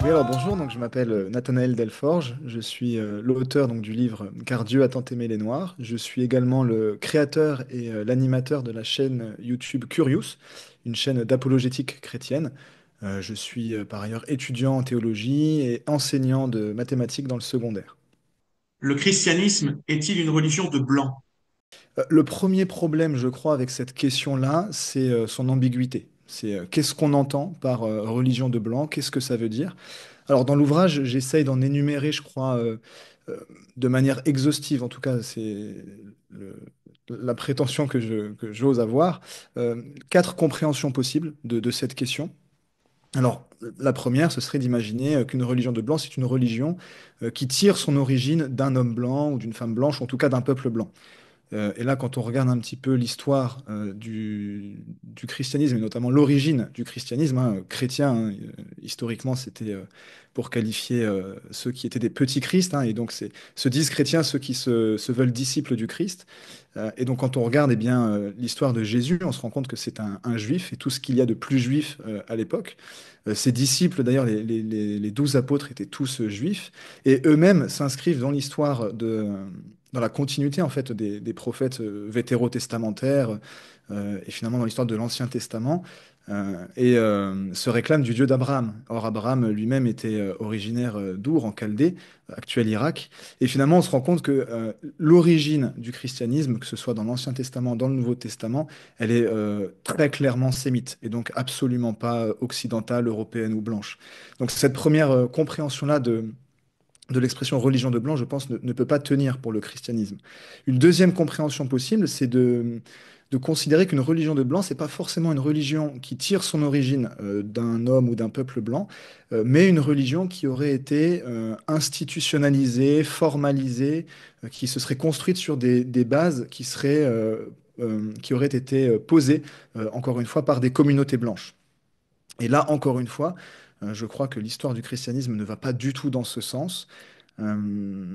Oui, alors bonjour, donc je m'appelle Nathanaël Delforge, je suis l'auteur donc, du livre Car Dieu a tant aimé les Noirs. Je suis également le créateur et l'animateur de la chaîne YouTube Curious, une chaîne d'apologétique chrétienne. Je suis par ailleurs étudiant en théologie et enseignant de mathématiques dans le secondaire. Le christianisme est-il une religion de blanc? Le premier problème, je crois, avec cette question-là, c'est son ambiguïté. C'est qu'est-ce qu'on entend par religion de blanc, qu'est-ce que ça veut dire? Alors, dans l'ouvrage, j'essaye d'en énumérer, je crois, euh, de manière exhaustive, en tout cas, c'est le- la prétention que j'ose avoir, euh, quatre compréhensions possibles de cette question. Alors, la première, ce serait d'imaginer qu'une religion de blanc, c'est une religion qui tire son origine d'un homme blanc ou d'une femme blanche, ou en tout cas d'un peuple blanc. Et là, quand on regarde un petit peu l'histoire du christianisme, et notamment l'origine du christianisme, hein, chrétien, hein, historiquement, c'était pour qualifier ceux qui étaient des petits Christ, hein, et donc se disent chrétiens ceux qui se veulent disciples du Christ. Et donc, quand on regarde eh bien, l'histoire de Jésus, on se rend compte que c'est un juif, et tout ce qu'il y a de plus juif à l'époque. Ses disciples, d'ailleurs, les 12 apôtres étaient tous juifs, et eux-mêmes s'inscrivent dans l'histoire dans la continuité en fait des prophètes vétérotestamentaires et finalement dans l'histoire de l'Ancien Testament et se réclament du Dieu d'Abraham. Or Abraham lui-même était originaire d'Our en Chaldée, actuel Irak, et finalement on se rend compte que l'origine du christianisme, que ce soit dans l'Ancien Testament, dans le Nouveau Testament, elle est très clairement sémite et donc absolument pas occidentale, européenne ou blanche. Donc cette première compréhension-là de l'expression religion de blanc, je pense, ne peut pas tenir pour le christianisme. Une deuxième compréhension possible, c'est de considérer qu'une religion de blanc, c'est pas forcément une religion qui tire son origine d'un homme ou d'un peuple blanc, mais une religion qui aurait été institutionnalisée, formalisée, qui se serait construite sur des bases qui auraient été posées, encore une fois, par des communautés blanches. Et là, encore une fois, je crois que l'histoire du christianisme ne va pas du tout dans ce sens. Euh,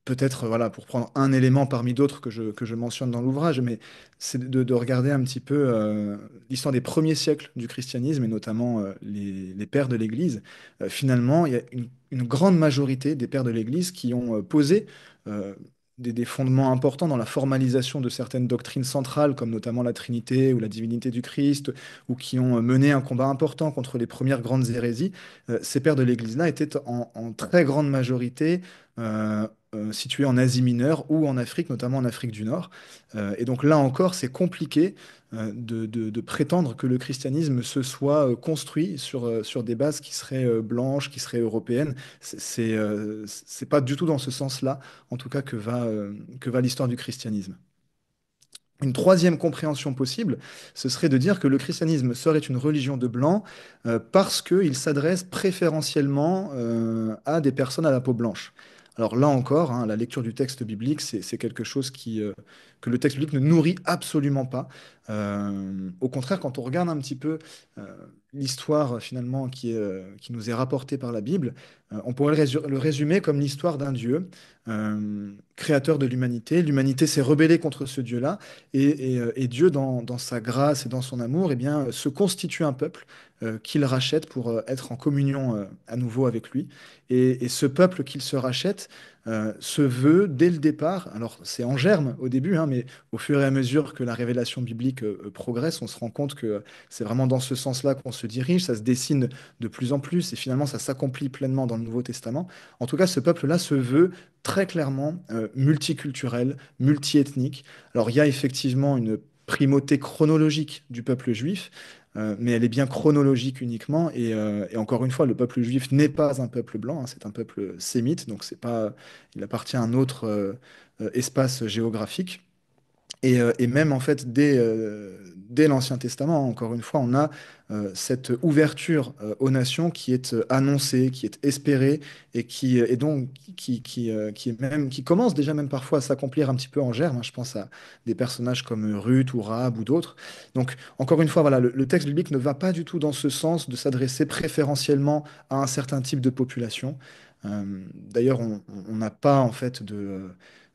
Peut-être, voilà, pour prendre un élément parmi d'autres que je mentionne dans l'ouvrage, mais c'est de regarder un petit peu l'histoire des premiers siècles du christianisme, et notamment les pères de l'Église. Finalement, il y a une grande majorité des pères de l'Église qui ont posé euh, des fondements importants dans la formalisation de certaines doctrines centrales, comme notamment la Trinité ou la divinité du Christ, ou qui ont mené un combat important contre les premières grandes hérésies. Ces pères de l'Église-là étaient en très grande majorité situés en Asie mineure ou en Afrique, notamment en Afrique du Nord. Et donc là encore, c'est compliqué de prétendre que le christianisme se soit construit sur des bases qui seraient blanches, qui seraient européennes. C'est pas du tout dans ce sens-là, en tout cas, que va l'histoire du christianisme. Une troisième compréhension possible, ce serait de dire que le christianisme serait une religion de blanc parce qu'il s'adresse préférentiellement à des personnes à la peau blanche. Alors là encore, hein, la lecture du texte biblique, c'est quelque chose que le texte biblique ne nourrit absolument pas. Au contraire, quand on regarde un petit peu euh, l'histoire finalement qui nous est rapportée par la Bible, on pourrait le résumer comme l'histoire d'un Dieu créateur de l'humanité. L'humanité s'est rebellée contre ce Dieu-là et Dieu, dans sa grâce et dans son amour, eh bien, se constitue un peuple qu'il rachète pour être en communion à nouveau avec lui. Et ce peuple qu'il se rachète se veut dès le départ, alors c'est en germe au début, hein, mais au fur et à mesure que la révélation biblique progresse, on se rend compte que c'est vraiment dans ce sens-là qu'on se dirige, ça se dessine de plus en plus et finalement ça s'accomplit pleinement dans le Nouveau Testament. En tout cas, ce peuple-là se veut très clairement multiculturel, multiethnique. Alors, il y a effectivement une primauté chronologique du peuple juif, mais elle est bien chronologique uniquement. Et encore une fois, le peuple juif n'est pas un peuple blanc, hein, c'est un peuple sémite, donc c'est pas, il appartient à un autre espace géographique. Et même en fait, dès l'Ancien Testament, encore une fois, on a cette ouverture aux nations qui est annoncée, qui est espérée, et et donc qui commence déjà même parfois à s'accomplir un petit peu en germe, hein. Je pense à des personnages comme Ruth ou Rahab ou d'autres. Donc, encore une fois, voilà, le texte biblique ne va pas du tout dans ce sens de s'adresser préférentiellement à un certain type de population. D'ailleurs, on n'a pas en fait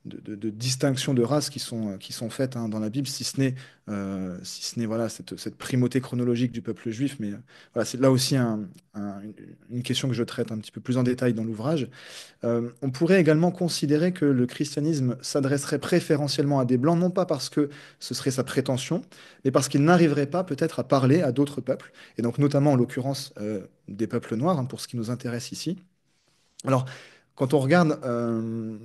de distinction de race qui sont faites hein, dans la Bible, si ce n'est voilà, cette primauté chronologique du peuple juif. Mais voilà, c'est là aussi une question que je traite un petit peu plus en détail dans l'ouvrage. On pourrait également considérer que le christianisme s'adresserait préférentiellement à des blancs, non pas parce que ce serait sa prétention, mais parce qu'il n'arriverait pas peut-être à parler à d'autres peuples, et donc notamment en l'occurrence des peuples noirs, hein, pour ce qui nous intéresse ici. Alors, quand on regarde, euh,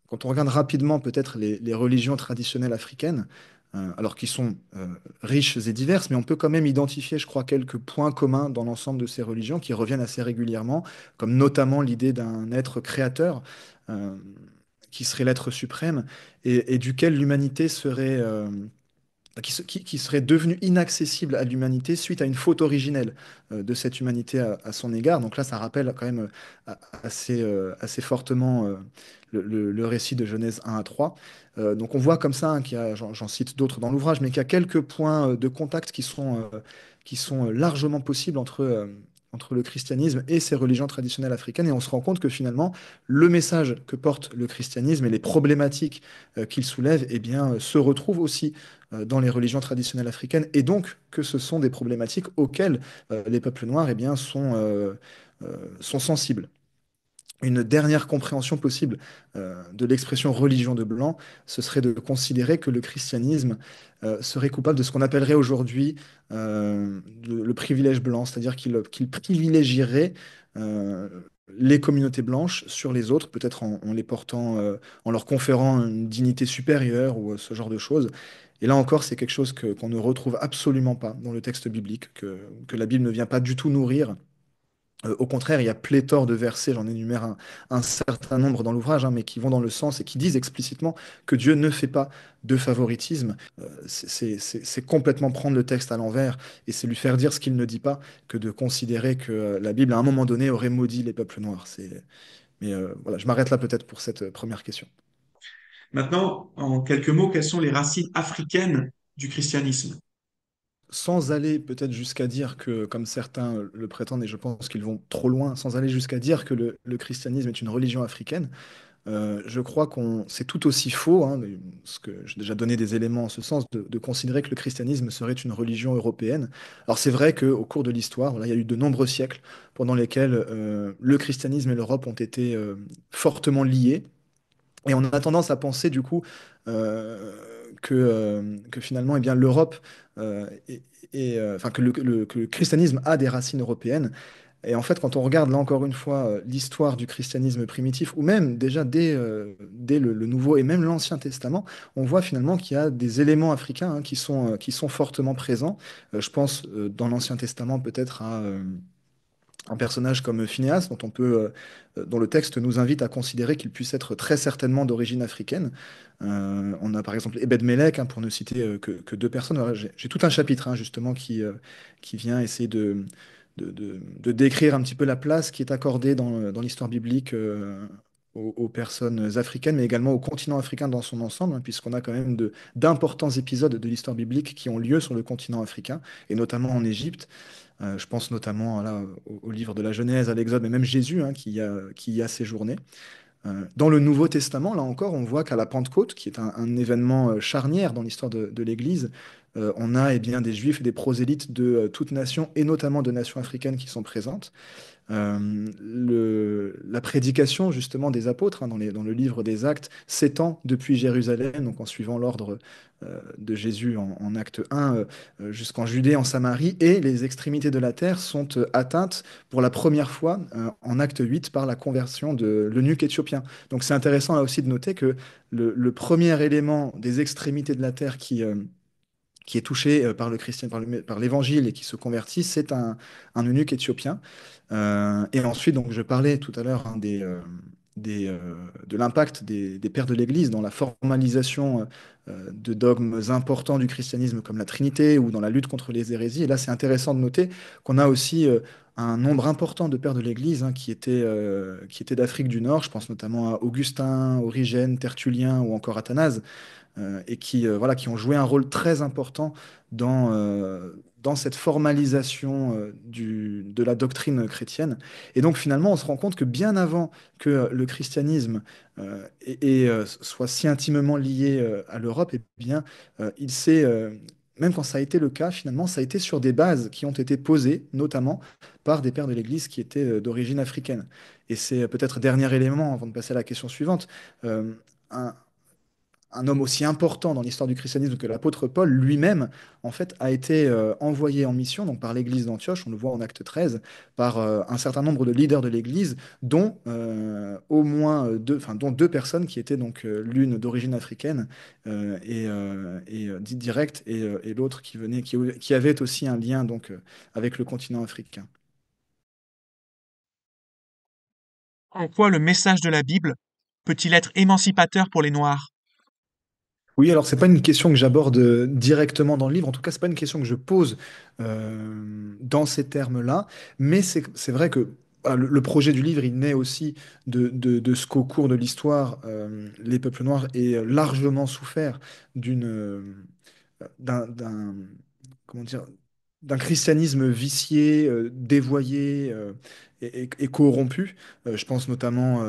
quand on regarde rapidement peut-être les religions traditionnelles africaines, alors qui sont riches et diverses, mais on peut quand même identifier, je crois, quelques points communs dans l'ensemble de ces religions qui reviennent assez régulièrement, comme notamment l'idée d'un être créateur, euh, qui serait l'être suprême, et duquel l'humanité serait, qui serait devenu inaccessible à l'humanité suite à une faute originelle de cette humanité à son égard. Donc là, ça rappelle quand même assez fortement le récit de Genèse 1 à 3. Donc on voit comme ça, hein, j'en cite d'autres dans l'ouvrage, mais qu'il y a quelques points de contact qui sont largement possibles entre le christianisme et ces religions traditionnelles africaines. Et on se rend compte que finalement, le message que porte le christianisme et les problématiques qu'il soulève, eh bien, se retrouvent aussi dans les religions traditionnelles africaines, et donc que ce sont des problématiques auxquelles les peuples noirs eh bien, sont sensibles. Une dernière compréhension possible de l'expression religion de blanc, ce serait de considérer que le christianisme serait coupable de ce qu'on appellerait aujourd'hui le privilège blanc, c'est-à-dire qu'il privilégierait euh, les communautés blanches sur les autres, peut-être en les portant, en leur conférant une dignité supérieure ou ce genre de choses. Et là encore, c'est quelque chose qu'on ne retrouve absolument pas dans le texte biblique, que la Bible ne vient pas du tout nourrir. Au contraire, il y a pléthore de versets, j'en énumère un certain nombre dans l'ouvrage, hein, mais qui vont dans le sens et qui disent explicitement que Dieu ne fait pas de favoritisme. C'est complètement prendre le texte à l'envers et c'est lui faire dire ce qu'il ne dit pas que de considérer que la Bible, à un moment donné, aurait maudit les peuples noirs. Mais voilà, je m'arrête là peut-être pour cette première question. Maintenant, en quelques mots, quelles sont les racines africaines du christianisme? Sans aller peut-être jusqu'à dire que, comme certains le prétendent, et je pense qu'ils vont trop loin, sans aller jusqu'à dire que le christianisme est une religion africaine, je crois qu'on c'est tout aussi faux, hein, parce que j'ai déjà donné des éléments en ce sens, de considérer que le christianisme serait une religion européenne. Alors c'est vrai qu'au cours de l'histoire, voilà, il y a eu de nombreux siècles pendant lesquels le christianisme et l'Europe ont été fortement liés. Et on a tendance à penser du coup que finalement, eh bien, l'Europe enfin que le christianisme a des racines européennes. Et en fait, quand on regarde là encore une fois l'histoire du christianisme primitif, ou même déjà dès le Nouveau et même l'Ancien Testament, on voit finalement qu'il y a des éléments africains hein, qui sont fortement présents. Je pense dans l'Ancien Testament peut-être à un personnage comme Phinéas, dont le texte nous invite à considérer qu'il puisse être très certainement d'origine africaine. On a par exemple Ebed-Melech, hein, pour ne citer que deux personnes. Voilà, j'ai tout un chapitre hein, justement qui vient essayer de décrire un petit peu la place qui est accordée dans l'histoire biblique aux personnes africaines, mais également au continent africain dans son ensemble, hein, puisqu'on a quand même d'importants épisodes de l'histoire biblique qui ont lieu sur le continent africain, et notamment en Égypte. Je pense notamment là, au livre de la Genèse, à l'Exode, mais même Jésus hein, qui y a séjourné. Dans le Nouveau Testament, là encore, on voit qu'à la Pentecôte, qui est un événement charnière dans l'histoire de l'Église, on a eh bien, des Juifs et des prosélytes de toutes nations, et notamment de nations africaines qui sont présentes. La prédication justement des apôtres hein, dans le livre des Actes s'étend depuis Jérusalem, donc en suivant l'ordre de Jésus en acte 1 jusqu'en Judée, en Samarie, et les extrémités de la terre sont atteintes pour la première fois en acte 8 par la conversion de l'eunuque éthiopien. Donc c'est intéressant là aussi de noter que le premier élément des extrémités de la terre qui est touché par par l'évangile et qui se convertit, c'est un eunuque éthiopien. Et ensuite, donc, je parlais tout à l'heure hein, de l'impact des pères de l'Église dans la formalisation de dogmes importants du christianisme comme la Trinité ou dans la lutte contre les hérésies. Et là, c'est intéressant de noter qu'on a aussi un nombre important de pères de l'Église hein, qui étaient d'Afrique du Nord. Je pense notamment à Augustin, Origène, Tertullien ou encore Athanase et qui ont joué un rôle très important dans, dans cette formalisation de la doctrine chrétienne. Et donc finalement, on se rend compte que bien avant que le christianisme soit si intimement lié à l'Europe, eh bien, il s'est, même quand ça a été le cas, finalement, ça a été sur des bases qui ont été posées, notamment par des pères de l'Église qui étaient d'origine africaine. Et c'est peut-être dernier élément avant de passer à la question suivante. euh, un, un homme aussi important dans l'histoire du christianisme que l'apôtre Paul lui-même, en fait, a été envoyé en mission donc par l'Église d'Antioche, on le voit en Acte 13, par un certain nombre de leaders de l'Église, dont au moins deux, enfin, dont deux personnes qui étaient donc l'une d'origine africaine dite directe, et l'autre qui venait, qui avait aussi un lien donc avec le continent africain. En quoi le message de la Bible peut-il être émancipateur pour les Noirs? Oui, alors c'est pas une question que j'aborde directement dans le livre, en tout cas c'est pas une question que je pose dans ces termes-là, mais c'est vrai que le projet du livre, il naît aussi de ce qu'au cours de l'histoire, les peuples noirs aient largement souffert d'un comment dire, d'un christianisme vicié, dévoyé et corrompu. Je pense notamment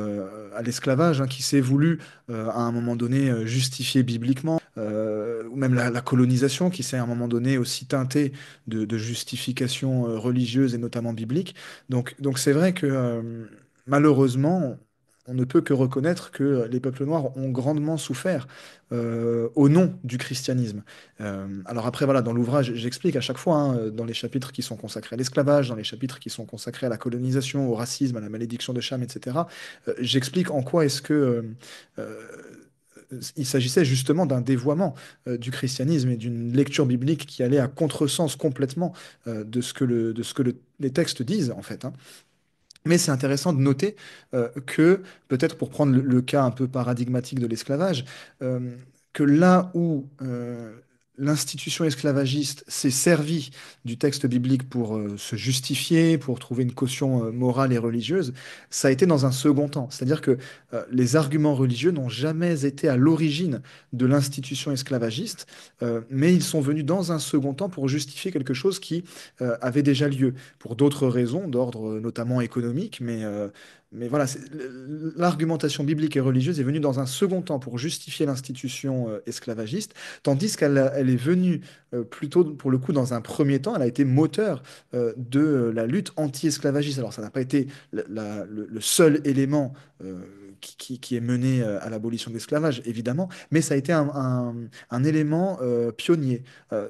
à l'esclavage, hein, qui s'est voulu à un moment donné justifier bibliquement, ou même la colonisation qui s'est à un moment donné aussi teintée de justifications religieuses et notamment bibliques. Donc c'est vrai que malheureusement, on ne peut que reconnaître que les peuples noirs ont grandement souffert au nom du christianisme. Alors après, voilà, dans l'ouvrage, j'explique à chaque fois, hein, dans les chapitres qui sont consacrés à l'esclavage, dans les chapitres qui sont consacrés à la colonisation, au racisme, à la malédiction de Cham, etc., j'explique en quoi est-ce que euh, il s'agissait justement d'un dévoiement du christianisme et d'une lecture biblique qui allait à contresens complètement de ce que les textes disent, en fait, hein. Mais c'est intéressant de noter que, peut-être pour prendre le cas un peu paradigmatique de l'esclavage, euh, que là où l'institution esclavagiste s'est servie du texte biblique pour se justifier, pour trouver une caution morale et religieuse, ça a été dans un second temps. C'est-à-dire que les arguments religieux n'ont jamais été à l'origine de l'institution esclavagiste, mais ils sont venus dans un second temps pour justifier quelque chose qui avait déjà lieu pour d'autres raisons, d'ordre notamment économique, mais voilà, l'argumentation biblique et religieuse est venue dans un second temps pour justifier l'institution esclavagiste, tandis elle est venue plutôt, pour le coup, dans un premier temps, elle a été moteur de la lutte anti-esclavagiste. Alors, ça n'a pas été le seul élément qui est mené à l'abolition de l'esclavage, évidemment, mais ça a été un élément pionnier.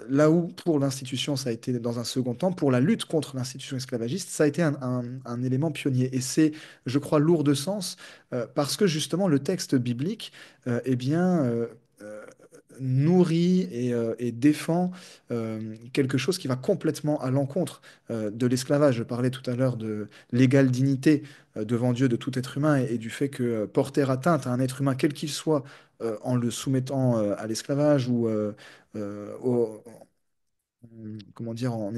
Là où pour l'institution, ça a été dans un second temps, pour la lutte contre l'institution esclavagiste, ça a été un élément pionnier. Et c'est, je crois, lourd de sens parce que justement le texte biblique, eh bien, nourrit et défend quelque chose qui va complètement à l'encontre de l'esclavage. Je parlais tout à l'heure de l'égale dignité devant Dieu de tout être humain et du fait que porter atteinte à un être humain, quel qu'il soit, en le soumettant à l'esclavage ou comment dire, en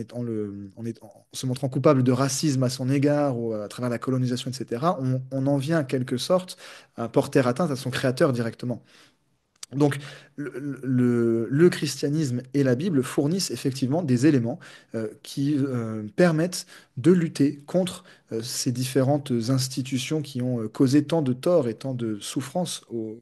se montrant coupable de racisme à son égard ou à travers la colonisation, etc., on en vient en quelque sorte à porter atteinte à son créateur directement. Donc, le christianisme et la Bible fournissent effectivement des éléments qui permettent de lutter contre ces différentes institutions qui ont causé tant de tort et tant de souffrance au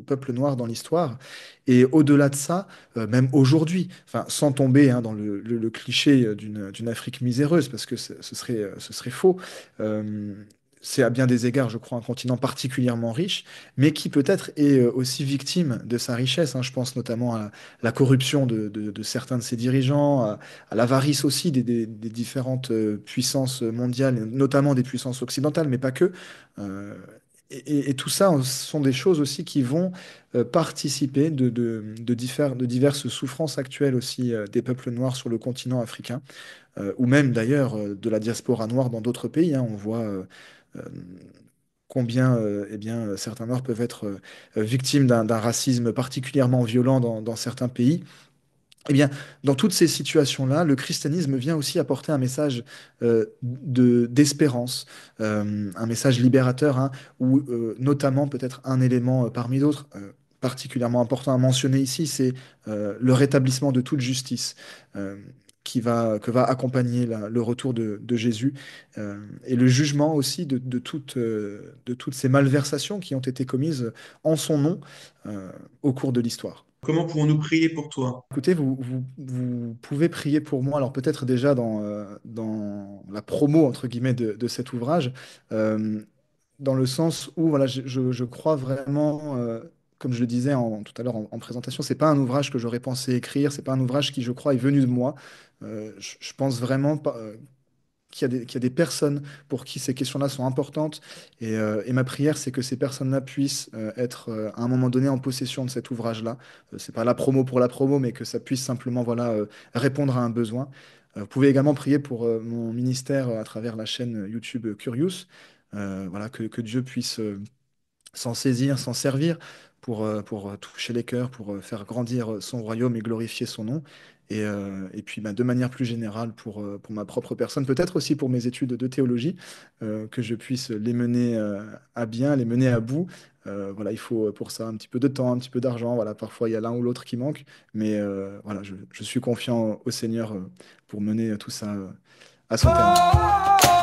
peuple noir dans l'histoire. Et au-delà de ça, même aujourd'hui, enfin, sans tomber hein, dans le cliché d'une Afrique miséreuse, parce que ce serait faux, euh, c'est à bien des égards, je crois, un continent particulièrement riche mais qui peut-être est aussi victime de sa richesse, hein. Je pense notamment à la corruption de certains de ses dirigeants, à l'avarice aussi des différentes puissances mondiales, notamment des puissances occidentales, mais pas que. Euh, et tout ça sont des choses aussi qui vont participer de diverses souffrances actuelles aussi des peuples noirs sur le continent africain, ou même d'ailleurs de la diaspora noire dans d'autres pays, hein. On voit euh, combien eh bien, certains Noirs peuvent être victimes d'un racisme particulièrement violent dans certains pays. Eh bien, dans toutes ces situations-là, le christianisme vient aussi apporter un message d'espérance, un message libérateur, hein, ou notamment peut-être un élément parmi d'autres. Particulièrement important à mentionner ici, c'est le rétablissement de toute justice, euh, que va accompagner le retour de Jésus et le jugement aussi de toutes ces malversations qui ont été commises en son nom au cours de l'histoire. Comment pouvons-nous prier pour toi? Écoutez, vous pouvez prier pour moi, alors peut-être déjà dans la promo, entre guillemets, de cet ouvrage, euh, dans le sens où voilà, je crois vraiment, comme je le disais tout à l'heure en présentation, c'est pas un ouvrage que j'aurais pensé écrire, c'est pas un ouvrage qui, je crois, est venu de moi. Je pense vraiment pas, qu'il y a des personnes pour qui ces questions-là sont importantes. Et ma prière, c'est que ces personnes-là puissent être à un moment donné en possession de cet ouvrage-là. C'est pas la promo pour la promo, mais que ça puisse simplement voilà, répondre à un besoin. Vous pouvez également prier pour mon ministère à travers la chaîne YouTube Curious. Voilà, que Dieu puisse s'en saisir, s'en servir pour toucher les cœurs, pour faire grandir son royaume et glorifier son nom. Et puis, bah, de manière plus générale, pour ma propre personne, peut-être aussi pour mes études de théologie, que je puisse les mener à bien, les mener à bout. Voilà, il faut pour ça un petit peu de temps, un petit peu d'argent. Voilà, parfois, il y a l'un ou l'autre qui manque. Mais voilà, je suis confiant au Seigneur pour mener tout ça à son terme.